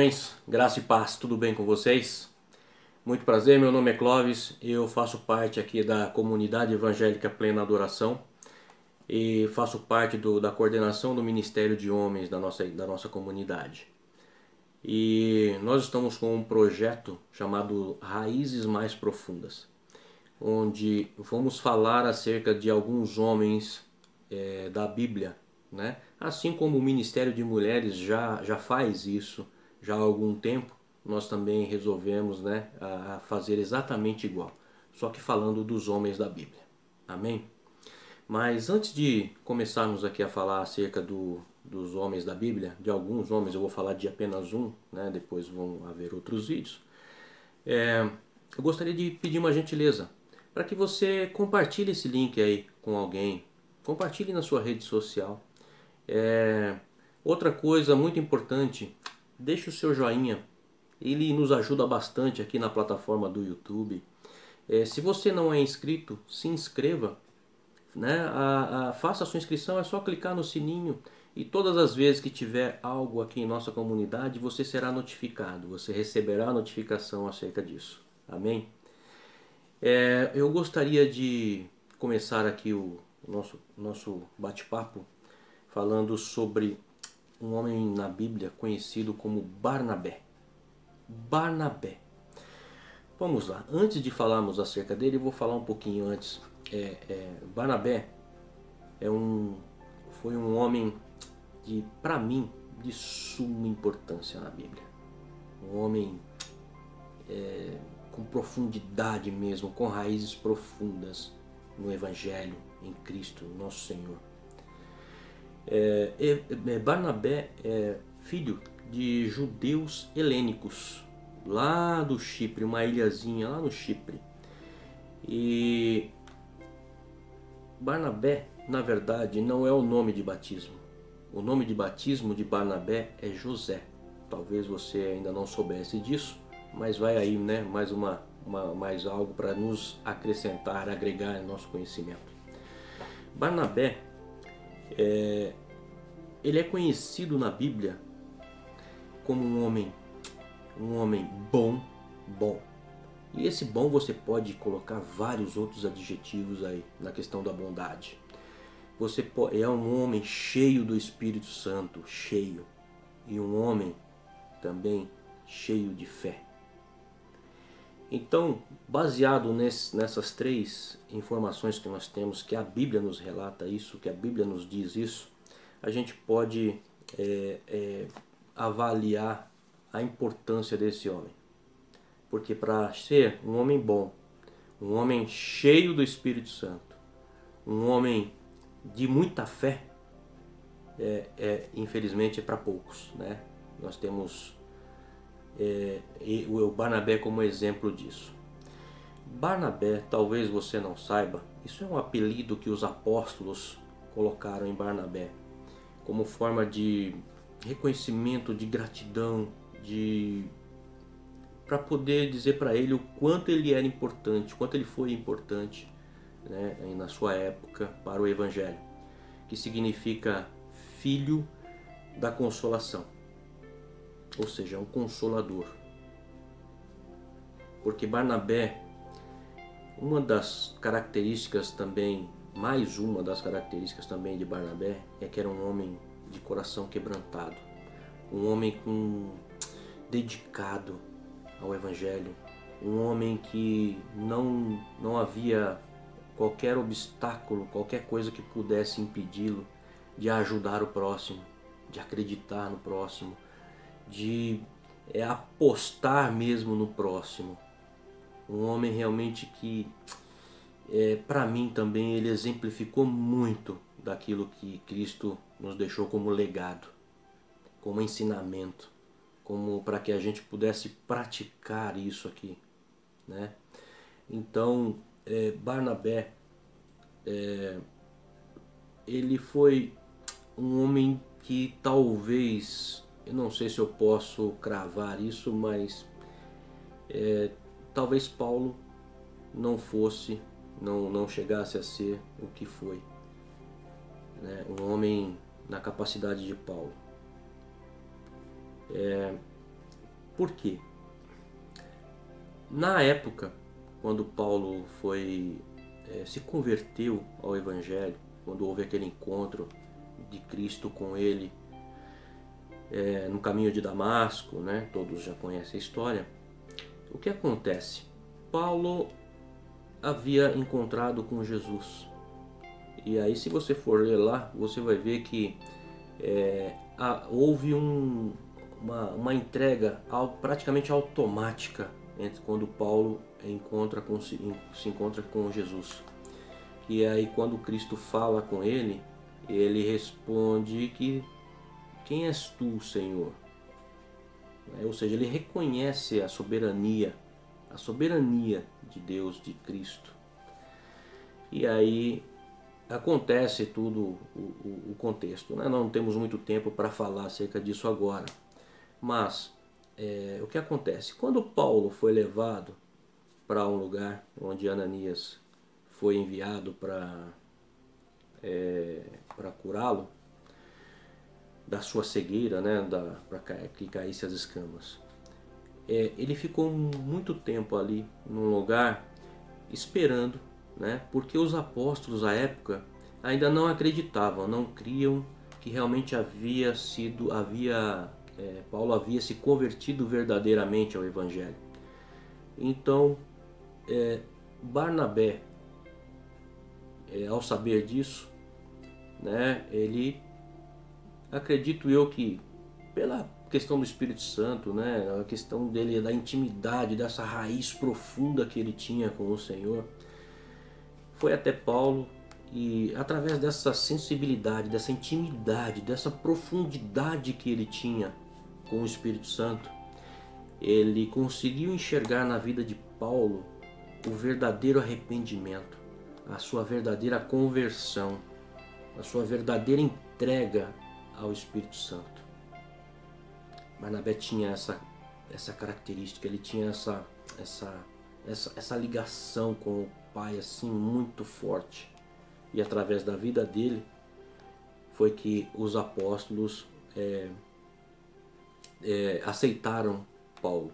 homens, graça e paz, tudo bem com vocês? Muito prazer, meu nome é Clóvis, eu faço parte aqui da comunidade evangélica Plena Adoração e faço parte da coordenação do Ministério de Homens da nossa comunidade. E nós estamos com um projeto chamado Raízes Mais Profundas, onde vamos falar acerca de alguns homens da Bíblia, né? Assim como o Ministério de Mulheres já faz isso já há algum tempo, nós também resolvemos, né, a fazer exatamente igual, só que falando dos homens da Bíblia. Amém? Mas antes de começarmos aqui a falar acerca dos homens da Bíblia, de alguns homens, eu vou falar de apenas um, né? Depois vão haver outros vídeos. Eu gostaria de pedir uma gentileza para que você compartilhe esse link aí com alguém, compartilhe na sua rede social. Outra coisa muito importante, deixe o seu joinha, ele nos ajuda bastante aqui na plataforma do YouTube. Se você não é inscrito, se inscreva, né? Faça a sua inscrição, é só clicar no sininho e todas as vezes que tiver algo aqui em nossa comunidade, você será notificado, você receberá a notificação acerca disso. Amém? Eu gostaria de começar aqui o nosso bate-papo falando sobre um homem na Bíblia conhecido como Barnabé. Barnabé. Vamos lá, antes de falarmos acerca dele, eu vou falar um pouquinho antes. Barnabé foi um homem para mim, de suma importância na Bíblia. Um homem com profundidade mesmo, com raízes profundas no Evangelho, em Cristo, nosso Senhor. Barnabé é filho de judeus helênicos, lá do Chipre, uma ilhazinha lá no Chipre. E Barnabé, na verdade, não é o nome de batismo. O nome de batismo de Barnabé é José. Talvez você ainda não soubesse disso, mas vai aí, né, mais algo para nos acrescentar, agregar em nosso conhecimento. Barnabé, ele é conhecido na Bíblia como um homem bom. E esse bom você pode colocar vários outros adjetivos aí na questão da bondade. É um homem cheio do Espírito Santo, cheio. E um homem também cheio de fé. Então, baseado nessas três informações que nós temos, que a Bíblia nos relata isso, que a Bíblia nos diz isso, a gente pode avaliar a importância desse homem. Porque para ser um homem bom, um homem cheio do Espírito Santo, um homem de muita fé, infelizmente é para poucos, né? Nós temos o Barnabé como exemplo disso. Barnabé, talvez você não saiba, isso é um apelido que os apóstolos colocaram em Barnabé, como forma de reconhecimento, de gratidão, para poder dizer para ele o quanto ele era importante, o quanto ele foi importante, né, na sua época para o Evangelho, que significa filho da consolação, ou seja, um consolador. Porque Barnabé, uma das características também de Barnabé é que era um homem de coração quebrantado, um homem dedicado ao Evangelho, um homem que não havia qualquer obstáculo, qualquer coisa que pudesse impedi-lo de ajudar o próximo, de acreditar no próximo, de apostar mesmo no próximo. Um homem realmente que, para mim também, ele exemplificou muito daquilo que Cristo nos deixou como legado, como ensinamento, como para que a gente pudesse praticar isso aqui, né? Então, Barnabé, ele foi um homem que talvez, eu não sei se eu posso cravar isso, mas talvez Paulo não chegasse a ser o que foi, né? Um homem na capacidade de Paulo. Por quê? Na época, quando Paulo se converteu ao Evangelho, quando houve aquele encontro de Cristo com ele no caminho de Damasco, né? Todos já conhecem a história. O que acontece? Paulo havia encontrado com Jesus. E aí, se você for ler lá, você vai ver que houve uma entrega praticamente automática quando Paulo se encontra com Jesus. E aí, quando Cristo fala com ele, ele responde que: quem és tu, Senhor? Ou seja, ele reconhece a soberania de Deus, de Cristo. E aí acontece tudo o contexto, né? Não temos muito tempo para falar acerca disso agora. Mas o que acontece? Quando Paulo foi levado para um lugar onde Ananias foi enviado para curá-lo da sua cegueira, né? Para que caísse as escamas. Ele ficou muito tempo ali num lugar esperando, né? Porque os apóstolos à época ainda não acreditavam, não criam que realmente Paulo havia se convertido verdadeiramente ao Evangelho. Então Barnabé, ao saber disso, né? Ele, acredito eu que pela questão do Espírito Santo, né? A questão dele, da intimidade, dessa raiz profunda que ele tinha com o Senhor, foi até Paulo e através dessa sensibilidade, dessa intimidade, dessa profundidade que ele tinha com o Espírito Santo, ele conseguiu enxergar na vida de Paulo o verdadeiro arrependimento, a sua verdadeira conversão, a sua verdadeira entrega ao Espírito Santo. Barnabé tinha essa característica, ele tinha essa ligação com o Pai assim muito forte. E através da vida dele foi que os apóstolos aceitaram Paulo.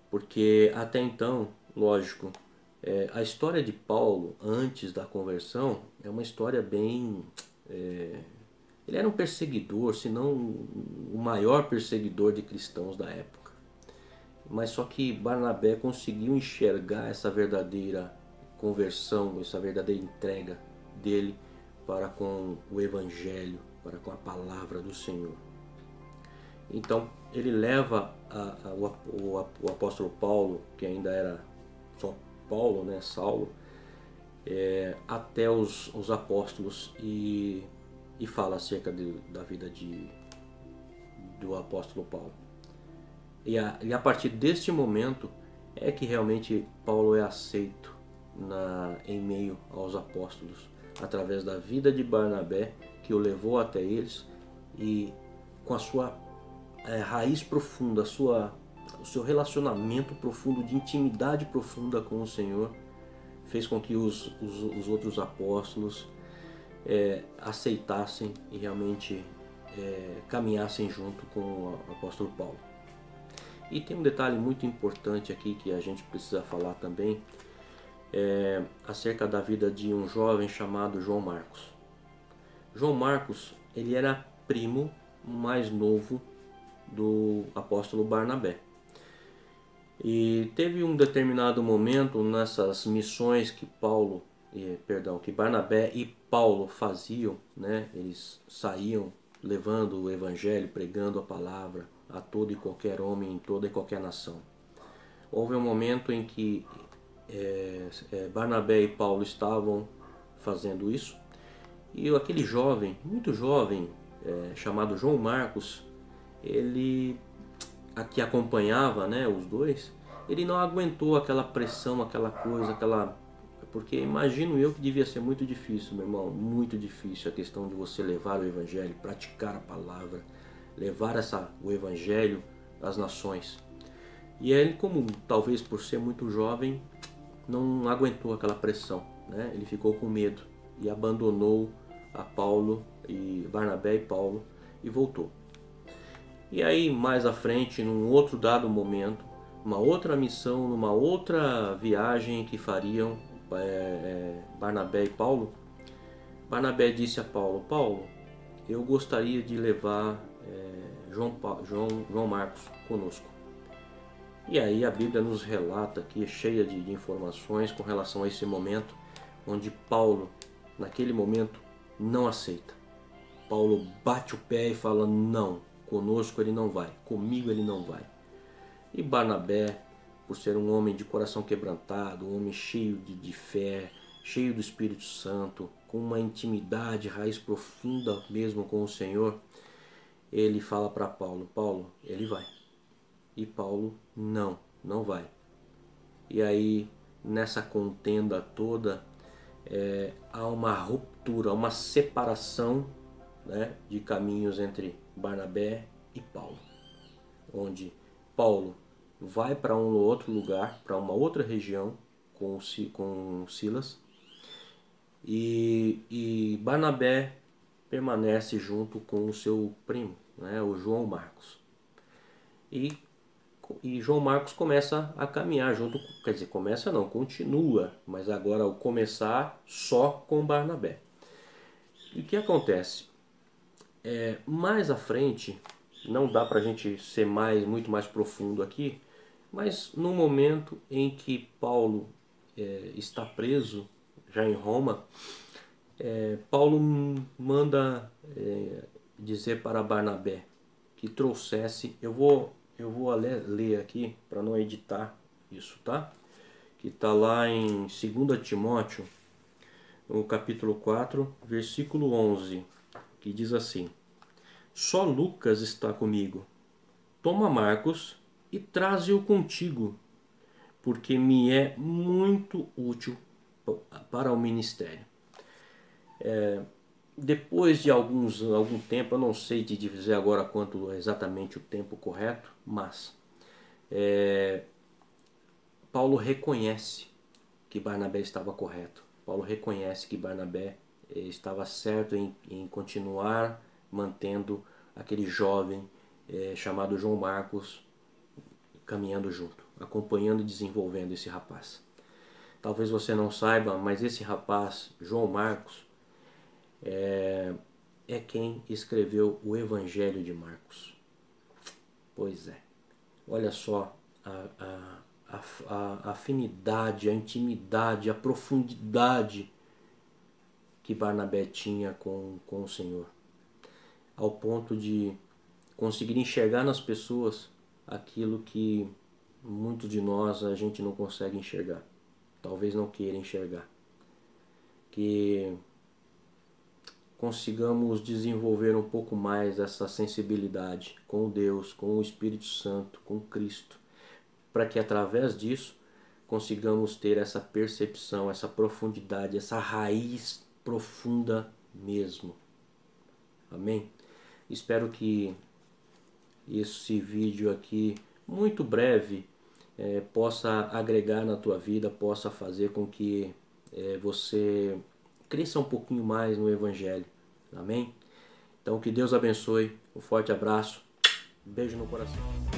Porque até então, lógico, a história de Paulo antes da conversão é uma história bem... ele era um perseguidor, se não o maior perseguidor de cristãos da época. Mas só que Barnabé conseguiu enxergar essa verdadeira conversão, essa verdadeira entrega dele para com o Evangelho, para com a palavra do Senhor. Então ele leva o apóstolo Paulo, que ainda era só Paulo, né, Saulo, até os apóstolos e fala acerca da vida do apóstolo Paulo. E a partir deste momento é que realmente Paulo é aceito em meio aos apóstolos, através da vida de Barnabé, que o levou até eles, e com a sua raiz profunda, o seu relacionamento profundo, de intimidade profunda com o Senhor, fez com que os outros apóstolos aceitassem e realmente caminhassem junto com o apóstolo Paulo. E tem um detalhe muito importante aqui que a gente precisa falar também, acerca da vida de um jovem chamado João Marcos. João Marcos, ele era primo mais novo do apóstolo Barnabé. E teve um determinado momento nessas missões que Barnabé e Paulo faziam, né? Eles saíam levando o evangelho, pregando a palavra a todo e qualquer homem, em toda e qualquer nação. Houve um momento em que Barnabé e Paulo estavam fazendo isso, e aquele jovem, muito jovem, chamado João Marcos, ele que acompanhava, né, os dois, ele não aguentou aquela pressão, aquela coisa, porque imagino eu que devia ser muito difícil, meu irmão, muito difícil a questão de você levar o evangelho, praticar a palavra, levar o evangelho às nações. E ele, como talvez por ser muito jovem, não aguentou aquela pressão, né? Ele ficou com medo e abandonou a Barnabé e Paulo e voltou. E aí mais à frente, num outro dado momento, uma outra missão, numa outra viagem que fariam Barnabé e Paulo, Barnabé disse a Paulo: Paulo, eu gostaria de levar João Marcos conosco. E aí a Bíblia nos relata aqui, cheia de informações com relação a esse momento, onde Paulo, naquele momento, não aceita. Paulo bate o pé e fala: não, conosco ele não vai, comigo ele não vai. E Barnabé, por ser um homem de coração quebrantado, um homem cheio de fé, cheio do Espírito Santo, com uma intimidade, raiz profunda mesmo com o Senhor, ele fala para Paulo: Paulo, ele vai. E Paulo, não vai. E aí, nessa contenda toda, há uma ruptura, uma separação, né, de caminhos entre Barnabé e Paulo, onde Paulo vai para um outro lugar, para uma outra região com Silas, e Barnabé permanece junto com o seu primo, né, o João Marcos. E João Marcos começa a caminhar junto, quer dizer, começa não, continua, mas agora o começar só com Barnabé. E o que acontece? Mais à frente, não dá para a gente ser muito mais profundo aqui, mas no momento em que Paulo está preso, já em Roma, Paulo manda dizer para Barnabé que trouxesse, eu vou ler aqui para não editar isso, tá? Que está lá em 2 Timóteo, no capítulo 4, versículo 11, que diz assim: só Lucas está comigo. Toma Marcos e traze-o contigo, porque me é muito útil para o ministério. Depois de algum tempo, eu não sei te dizer agora quanto exatamente o tempo correto, mas Paulo reconhece que Barnabé estava correto. Paulo reconhece que Barnabé estava certo em continuar mantendo aquele jovem chamado João Marcos caminhando junto, acompanhando e desenvolvendo esse rapaz. Talvez você não saiba, mas esse rapaz, João Marcos, é quem escreveu o Evangelho de Marcos. Pois é, olha só a afinidade, a intimidade, a profundidade que Barnabé tinha com o Senhor, ao ponto de conseguir enxergar nas pessoas aquilo que muitos de nós a gente não consegue enxergar, talvez não queira enxergar. Que consigamos desenvolver um pouco mais essa sensibilidade com Deus, com o Espírito Santo, com Cristo, para que através disso consigamos ter essa percepção, essa profundidade, essa raiz profunda mesmo. Amém? Espero que esse vídeo aqui, muito breve, possa agregar na tua vida, possa fazer com que você cresça um pouquinho mais no Evangelho. Amém? Então que Deus abençoe, um forte abraço, beijo no coração.